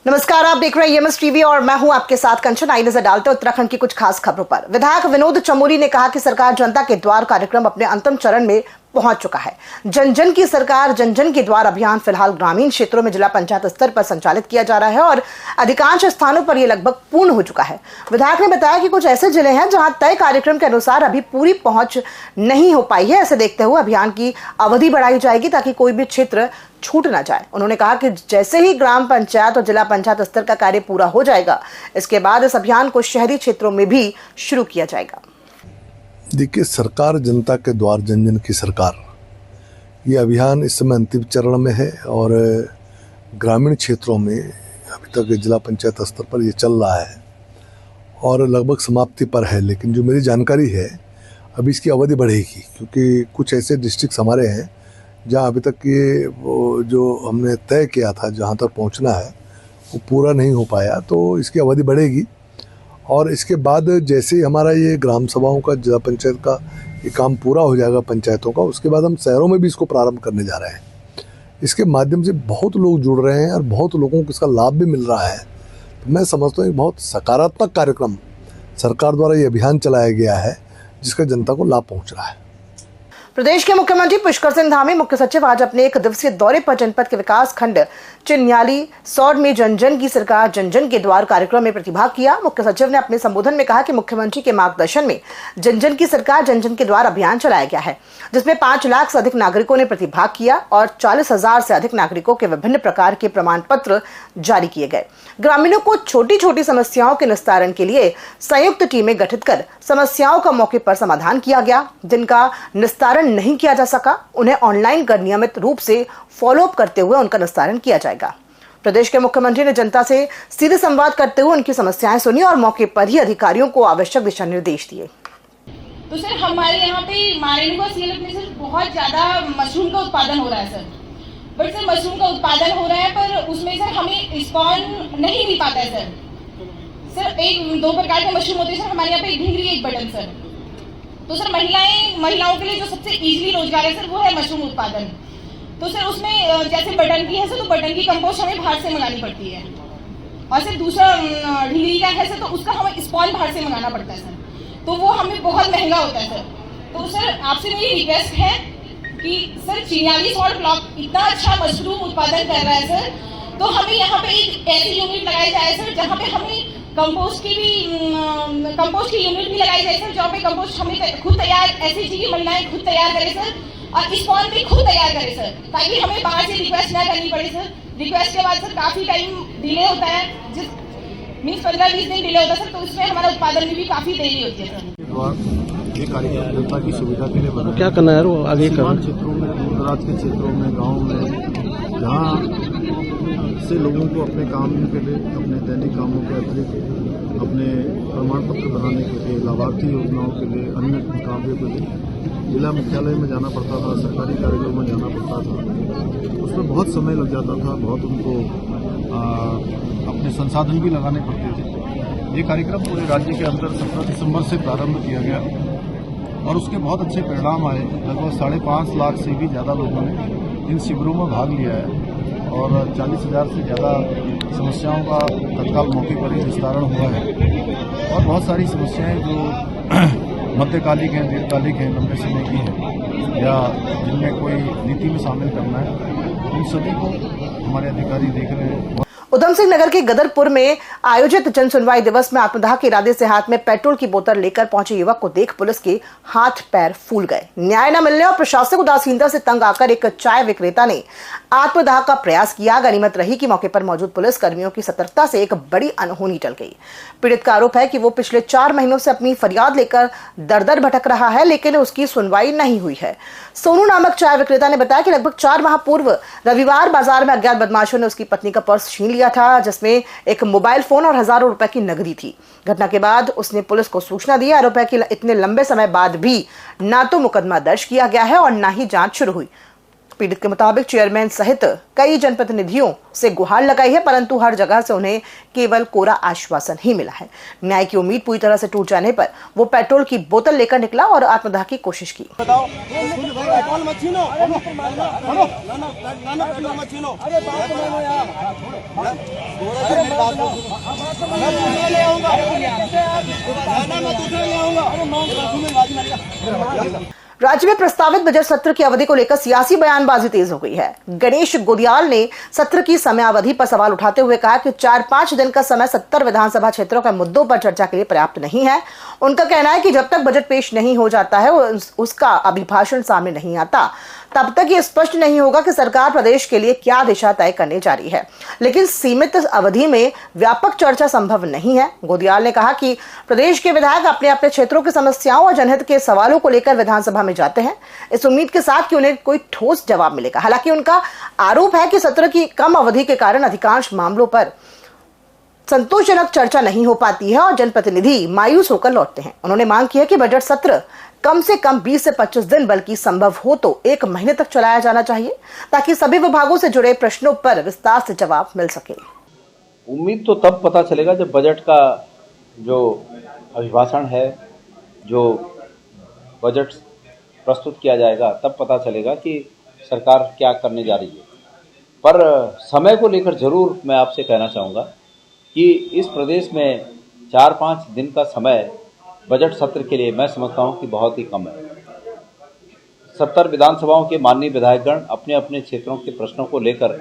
नमस्कार, आप देख रहे हैं एमएस टीवी और मैं हूं आपके साथ कंचन। आई नजर डालते उत्तराखंड की कुछ खास खबरों पर। विधायक विनोद चमोली ने कहा कि सरकार जनता के द्वार कार्यक्रम अपने अंतिम चरण में पहुंच चुका है। जन जन की सरकार जन जन के द्वार अभियान फिलहाल ग्रामीण क्षेत्रों में जिला पंचायत स्तर पर संचालित किया जा रहा है और अधिकांश स्थानों पर यह लगभग पूर्ण हो चुका है। विधायक ने बताया कि कुछ ऐसे जिले हैं जहां तय कार्यक्रम के अनुसार अभी पूरी पहुंच नहीं हो पाई है। ऐसे देखते हुए अभियान की अवधि बढ़ाई जाएगी ताकि कोई भी क्षेत्र छूट ना जाए। उन्होंने कहा कि जैसे ही ग्राम पंचायत और जिला पंचायत स्तर का कार्य पूरा हो जाएगा, इसके बाद इस अभियान को शहरी क्षेत्रों में भी शुरू किया जाएगा। देखिए, सरकार जनता के द्वार जन जन की सरकार, ये अभियान इस समय अंतिम चरण में है और ग्रामीण क्षेत्रों में अभी तक जिला पंचायत स्तर पर ये चल रहा है और लगभग समाप्ति पर है। लेकिन जो मेरी जानकारी है, अभी इसकी अवधि बढ़ेगी क्योंकि कुछ ऐसे डिस्ट्रिक्ट हमारे हैं जहाँ अभी तक ये जो हमने तय किया था जहाँ तक पहुँचना है वो पूरा नहीं हो पाया, तो इसकी अवधि बढ़ेगी। और इसके बाद जैसे ही हमारा ये ग्राम सभाओं का जिला पंचायत का ये काम पूरा हो जाएगा पंचायतों का, उसके बाद हम शहरों में भी इसको प्रारंभ करने जा रहे हैं। इसके माध्यम से बहुत लोग जुड़ रहे हैं और बहुत लोगों को इसका लाभ भी मिल रहा है। तो मैं समझता हूँ बहुत सकारात्मक कार्यक्रम सरकार द्वारा ये अभियान चलाया गया है जिसका जनता को लाभ पहुँच रहा है। प्रदेश के मुख्यमंत्री पुष्कर सिंह धामी मुख्य सचिव आज अपने एक दिवसीय दौरे पर जनपद के विकास खंड चिन्याली सौड़ में जन जन की सरकार जन जन के द्वार कार्यक्रम में प्रतिभाग किया। मुख्य सचिव ने अपने संबोधन में कहा कि मुख्यमंत्री के मार्गदर्शन में जन जन की सरकार जन जन के द्वार अभियान चलाया गया है, जिसमें 5 लाख से अधिक नागरिकों ने प्रतिभाग किया और 40,000 से अधिक नागरिकों के विभिन्न प्रकार के प्रमाण पत्र जारी किए गए। ग्रामीणों को छोटी छोटी समस्याओं के निस्तारण के लिए संयुक्त टीमें गठित कर समस्याओं का मौके पर समाधान किया गया। जिनका निस्तारण नहीं किया जा सका, उन्हें ऑनलाइन कर नियमित रूप से फॉलोअप करते हुए उनका निस्तारण किया जाएगा। प्रदेश के मुख्यमंत्री ने जनता से सीधे संवाद करते हुए उनकी समस्याएं सुनी और मौके पर ही अधिकारियों को आवश्यक दिशा निर्देश दिए। तो सर, हमारे यहाँ पे मारेंगो सीलप में सर बहुत ज्यादा मशरूम का उत्पादन हो रहा है सर। बट सर मशरूम का उत्पादन हो रहा है पर उसमें सर हमें स्पॉन नहीं मिल पाता है सर। एक 2 प्रकार के मशरूम होते हैं सर हमारे यहाँ पे, एक ढींगरी एक बटन सर। तो सर महिलाओं के लिए जो सबसे इजीली रोजगार है सर वो है मशरूम उत्पादन। तो सर उसमें जैसे बटन की है सर, तो बटन की कंपोस्ट हमें बाहर से मंगानी पड़ती है और सर दूसरा ढींगरी का है सर, तो उसका हमें स्पॉन बाहर से मंगाना पड़ता है सर। तो वो हमें बहुत महंगा होता है सर। तो सर आपसे मेरी रिक्वेस्ट है कि सर चिन्याली सौड़ ब्लॉक इतना अच्छा मशरूम उत्पादन कर रहा है सर, तो हमें यहाँ पे एक ऐसी यूनिट लगाई जाए सर जहाँ पे हमें कंपोस्ट की यूनिट भी लगाई जाए सर, जहाँ पे कंपोस्ट हमें खुद तैयार ऐसी महिलाएं खुद तैयार करें सर और स्पॉन भी खुद तैयार करें सर, ताकि हमें बाहर से रिक्वेस्ट ना करनी पड़े सर। रिक्वेस्ट के बाद सर काफी टाइम डिले होता है, मीन्स 15-20 दिन डिले होता है सर, तो उसमें हमारा उत्पादन में भी काफी देरी होती है सर। ये कार्यक्रम जनता की सुविधा के लिए बना। क्या करना है वो आगे करना क्षेत्रों में, दूर दराज के क्षेत्रों में, गाँव में, जहाँ से लोगों को अपने काम के लिए, अपने दैनिक कामों के अतिरिक्त अपने प्रमाण पत्र बनाने के लिए, लाभार्थी योजनाओं के लिए, अन्य कामों के लिए जिला मुख्यालय में जाना पड़ता था, सरकारी कार्यालयों में जाना पड़ता था। उसमें बहुत समय लग जाता था, बहुत उनको अपने संसाधन भी लगाने पड़ते थे। ये कार्यक्रम पूरे राज्य के अंदर 17 दिसंबर से प्रारंभ किया गया और उसके बहुत अच्छे परिणाम आए। लगभग 5.5 लाख से भी ज़्यादा लोगों ने इन शिविरों में भाग लिया है और 40,000 से ज़्यादा समस्याओं का तत्काल मौके पर ही निस्तारण हुआ है। और बहुत सारी समस्याएं जो मध्यकालिक हैं, दीर्घकालिक हैं, लंबे समय की हैं या जिनमें कोई नीति में शामिल करना है, उन सभी को हमारे अधिकारी देख रहे हैं। उधम सिंह नगर के गदरपुर में आयोजित जन सुनवाई दिवस में आत्मदाह के इरादे से हाथ में पेट्रोल की बोतल लेकर पहुंचे युवक को देख पुलिस के हाथ पैर फूल गए। न्याय न मिलने और प्रशासनिक उदासीनता से तंग आकर एक चाय विक्रेता ने आत्मदाह का प्रयास किया। गनीमत रही कि मौके पर मौजूद पुलिस कर्मियों की सतर्कता से एक बड़ी अनहोनी टल गई। पीड़ित का आरोप है कि वो पिछले 4 महीनों से अपनी फरियाद लेकर दर दर भटक रहा है, लेकिन उसकी सुनवाई नहीं हुई है। सोनू नामक चाय विक्रेता ने बताया कि लगभग 4 माह पूर्व रविवार बाजार में अज्ञात बदमाशों ने उसकी पत्नी का पर्स छीन लिया था, जिसमें एक मोबाइल फोन और हजारों रुपए की नकदी थी। घटना के बाद उसने पुलिस को सूचना दी। आरोप है कि इतने लंबे समय बाद भी ना तो मुकदमा दर्ज किया गया है और ना ही जांच शुरू हुई। पीड़ित के मुताबिक चेयरमैन सहित कई जनप्रतिनिधियों से गुहार लगाई है, परंतु हर जगह से उन्हें केवल कोरा आश्वासन ही मिला है। न्याय की उम्मीद पूरी तरह से टूट जाने पर वो पेट्रोल की बोतल लेकर निकला और आत्मदाह की कोशिश की। राज्य में प्रस्तावित बजट सत्र की अवधि को लेकर सियासी बयानबाजी तेज हो गई है। गणेश गोदियाल ने सत्र की समयावधि पर सवाल उठाते हुए कहा कि 4-5 दिन का समय 70 विधानसभा क्षेत्रों के मुद्दों पर चर्चा के लिए पर्याप्त नहीं है। उनका कहना है कि जब तक बजट पेश नहीं हो जाता है उसका अभिभाषण सामने नहीं आता, तब तक ये स्पष्ट नहीं होगा कि सरकार प्रदेश के लिए क्या दिशा तय करने जा रही है। लेकिन सीमित अवधि में व्यापक चर्चा संभव नहीं है। गोदियाल ने कहा कि प्रदेश के विधायक अपने अपने क्षेत्रों की समस्याओं और जनहित के सवालों को लेकर विधानसभा में जाते हैं, इस उम्मीद के साथ कि उन्हें कोई ठोस जवाब मिलेगा। हालांकि उनका आरोप है कि सत्र की कम अवधि के कारण अधिकांश मामलों पर संतोषजनक चर्चा नहीं हो पाती है और जनप्रतिनिधि मायूस होकर लौटते हैं। उन्होंने मांग की है कि बजट सत्र कम से कम 20 से 25 दिन, बल्कि संभव हो तो 1 महीने तक चलाया जाना चाहिए, ताकि सभी विभागों से जुड़े प्रश्नों पर विस्तार से जवाब मिल सके। उम्मीद तो तब पता चलेगा जब बजट का जो अभिभाषण है, जो बजट प्रस्तुत किया जाएगा, तब पता चलेगा कि सरकार क्या करने जा रही है। पर समय को लेकर जरूर मैं आपसे कहना चाहूँगा कि इस प्रदेश में 4-5 दिन का समय बजट सत्र के लिए मैं समझता हूं कि बहुत ही कम है। 70 विधानसभाओं के माननीय विधायकगण अपने अपने क्षेत्रों के प्रश्नों को लेकर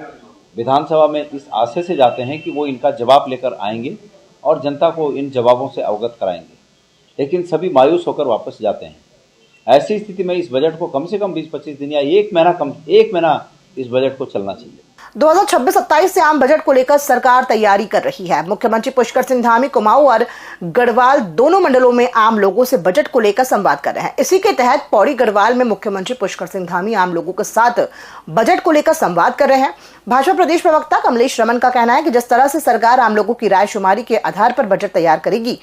विधानसभा में इस आशय से जाते हैं कि वो इनका जवाब लेकर आएंगे और जनता को इन जवाबों से अवगत कराएंगे, लेकिन सभी मायूस होकर वापस जाते हैं। ऐसी स्थिति में इस बजट को कम से कम 20-25 दिन या 1 महीना इस बजट को चलना चाहिए। 2026-27 से आम बजट को लेकर सरकार तैयारी कर रही है। मुख्यमंत्री पुष्कर सिंह धामी कुमाऊं और गढ़वाल दोनों मंडलों में आम लोगों से बजट को लेकर संवाद कर रहे हैं। इसी के तहत पौड़ी गढ़वाल में मुख्यमंत्री पुष्कर सिंह धामी आम लोगों के साथ बजट को लेकर संवाद कर रहे हैं। भाजपा प्रदेश प्रवक्ता कमलेश रमन का कहना है कि जिस तरह से सरकार आम लोगों की राय शुमारी के आधार पर बजट तैयार करेगी,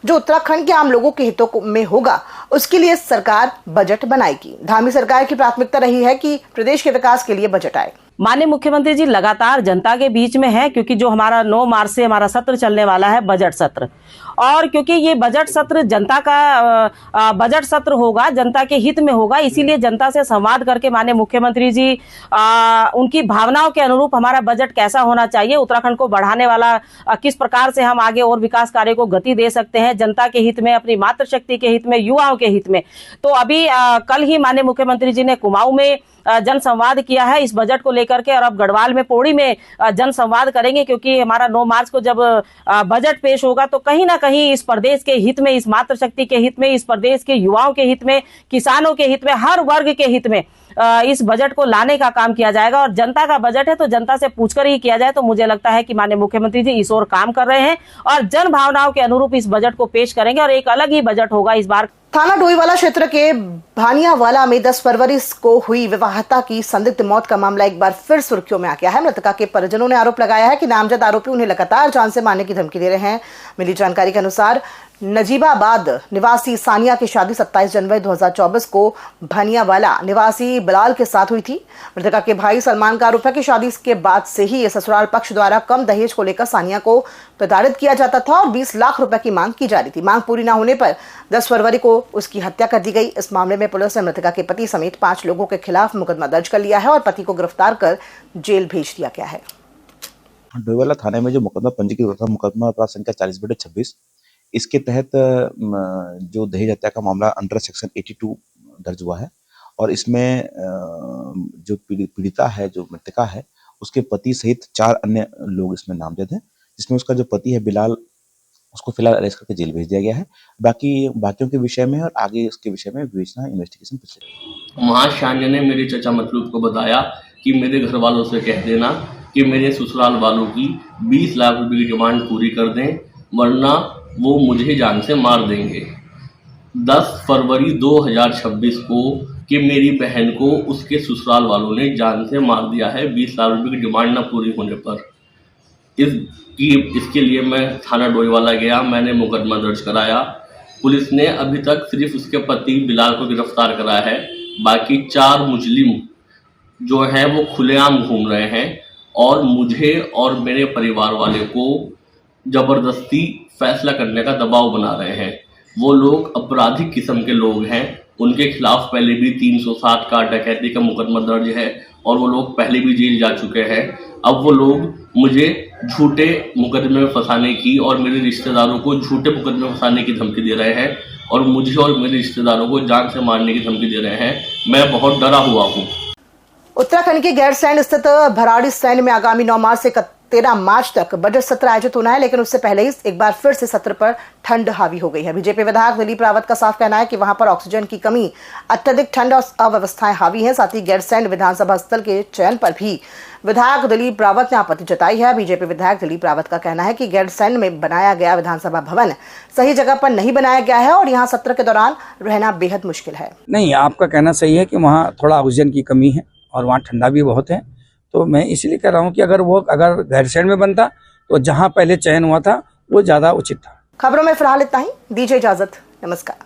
जो उत्तराखंड के आम लोगों के हितों में होगा, उसके लिए सरकार बजट बनाएगी। धामी सरकार की प्राथमिकता रही है कि प्रदेश के विकास के लिए बजट आए। माननीय मुख्यमंत्री जी लगातार जनता के बीच में है, क्योंकि जो हमारा 9 मार्च से हमारा सत्र चलने वाला है बजट सत्र, और क्योंकि ये बजट सत्र जनता का बजट सत्र होगा, जनता के हित में होगा, इसीलिए जनता से संवाद करके माननीय मुख्यमंत्री जी उनकी भावनाओं के अनुरूप हमारा बजट कैसा होना चाहिए, उत्तराखंड को बढ़ाने वाला किस प्रकार से हम आगे और विकास कार्य को गति दे सकते हैं, जनता के हित में, अपनी मातृशक्ति के हित में, युवाओं के हित में। तो अभी कल ही माननीय मुख्यमंत्री जी ने कुमाऊं में जन संवाद किया है इस बजट को लेकर के, और अब गढ़वाल में पौड़ी में जन संवाद करेंगे, क्योंकि हमारा 9 मार्च को जब बजट पेश होगा तो कहीं ना कहीं इस प्रदेश के हित में, इस मातृशक्ति के हित में, इस प्रदेश के युवाओं के हित में, किसानों के हित में, हर वर्ग के हित में इस बजट को लाने का काम किया जाएगा। और जनता का बजट है तो जनता से पूछकर ही किया जाए, तो मुझे लगता है कि माननीय मुख्यमंत्री जी इस ओर काम कर रहे हैं और जन भावनाओं के अनुरूप इस बजट को पेश करेंगे और एक अलग ही बजट होगा इस बार। थाना डोईवाला क्षेत्र के भानियावाला में 10 फरवरी को हुई विवाहिता की संदिग्ध मौत का मामला एक बार फिर सुर्खियों में आ गया है। मृतका के परिजनों ने आरोप लगाया है कि नामजद आरोपी उन्हें लगातार जान से मारने की धमकी दे रहे हैं। मिली जानकारी के अनुसार नजीबाबाद निवासी सानिया की शादी 27 जनवरी 2024 को भानियावाला निवासी बिलाल के साथ हुई थी। मृतका के भाई सलमान का आरोप है कि शादी के बाद से ही ससुराल पक्ष द्वारा कम दहेज को लेकर सानिया को प्रताड़ित किया जाता था और 20 लाख रुपए की मांग की जा रही थी। मांग पूरी न होने पर 10 फरवरी को उसकी हत्या कर दी गई। इस मामले में पुलिस ने मृतका के पति समेत 5 लोगों के खिलाफ मुकदमा दर्ज कर लिया है और पति को गिरफ्तार कर जेल भेज दिया गया है। डोईवाला थाने में जो मुकदमा पंजीकृत हुआ था, मुकदमा अपराध संख्या 40/26, इसके तहत जो दहेज हत्या का मामला अंडर सेक्शन 82 दर्ज हुआ है और इसमें जो पीड़िता है, जो मृतका है, उसके पति सहित 4 अन्य लोग इसमें नामजद हैं, जिसमें उसका जो पति है बिलाल, उसको फिलहाल अरेस्ट करके जेल भेज दिया गया है। बाकियों के विषय में और आगे इसके विषय में विवेचना इन्वेस्टिगेशन पिछले। महाशान्य ने मेरे चचा मतलूब को बताया कि मेरे घर वालों से कह देना कि मेरे ससुराल वालों की 20 लाख रुपए की डिमांड पूरी कर दें, वरना वो मुझे जान से मार देंगे। 10 फरवरी 2026 को कि मेरी बहन को उसके ससुराल वालों ने जान से मार दिया है 20 लाख रुपए की डिमांड न पूरी होने पर। इसके लिए मैं थाना डोईवाला गया, मैंने मुकदमा दर्ज कराया। पुलिस ने अभी तक सिर्फ उसके पति बिलाल को गिरफ्तार करा है, बाकी 4 मुजरिम जो हैं वो खुलेआम घूम रहे हैं और मुझे और मेरे परिवार वाले को जबरदस्ती फैसला करने का दबाव बना रहे हैं। वो लोग आपराधिक किस्म के लोग हैं, उनके खिलाफ पहले भी 360 का डकैती का मुकदमा दर्ज है और वो लोग पहले भी जेल जा चुके हैं। अब वो लोग मुझे झूठे मुकदमे में फंसाने की और मेरे रिश्तेदारों को झूठे मुकदमे में फंसाने की धमकी दे रहे हैं और मुझे और मेरे रिश्तेदारों को जान से मारने की धमकी दे रहे हैं। मैं बहुत डरा हुआ हूँ। उत्तराखंड के गैरसैंण स्थित भराड़ी सैन्य में आगामी 9 मार्च से 13 मार्च तक बजट सत्र आयोजित होना है, लेकिन उससे पहले ही एक बार फिर से सत्र पर ठंड हावी हो गई है। बीजेपी विधायक दिलीप रावत का साफ कहना है कि वहां पर ऑक्सीजन की कमी, अत्यधिक ठंड और अव्यवस्थाएं हावी हैं। साथ ही गैरसैंण विधानसभा स्थल के चयन पर भी विधायक दिलीप रावत ने आपत्ति जताई है। बीजेपी विधायक दिलीप रावत का कहना है कि गैरसैंण में बनाया गया विधानसभा भवन सही जगह पर नहीं बनाया गया है और यहाँ सत्र के दौरान रहना बेहद मुश्किल है। नहीं, आपका कहना सही है कि वहाँ थोड़ा ऑक्सीजन की कमी है और वहाँ ठंडा भी बहुत है। तो मैं इसलिए कह रहा हूँ कि अगर गैरसैंण में बनता तो जहाँ पहले चयन हुआ था वो ज्यादा उचित था। खबरों में फिलहाल इतना ही। दीजिए इजाजत, नमस्कार।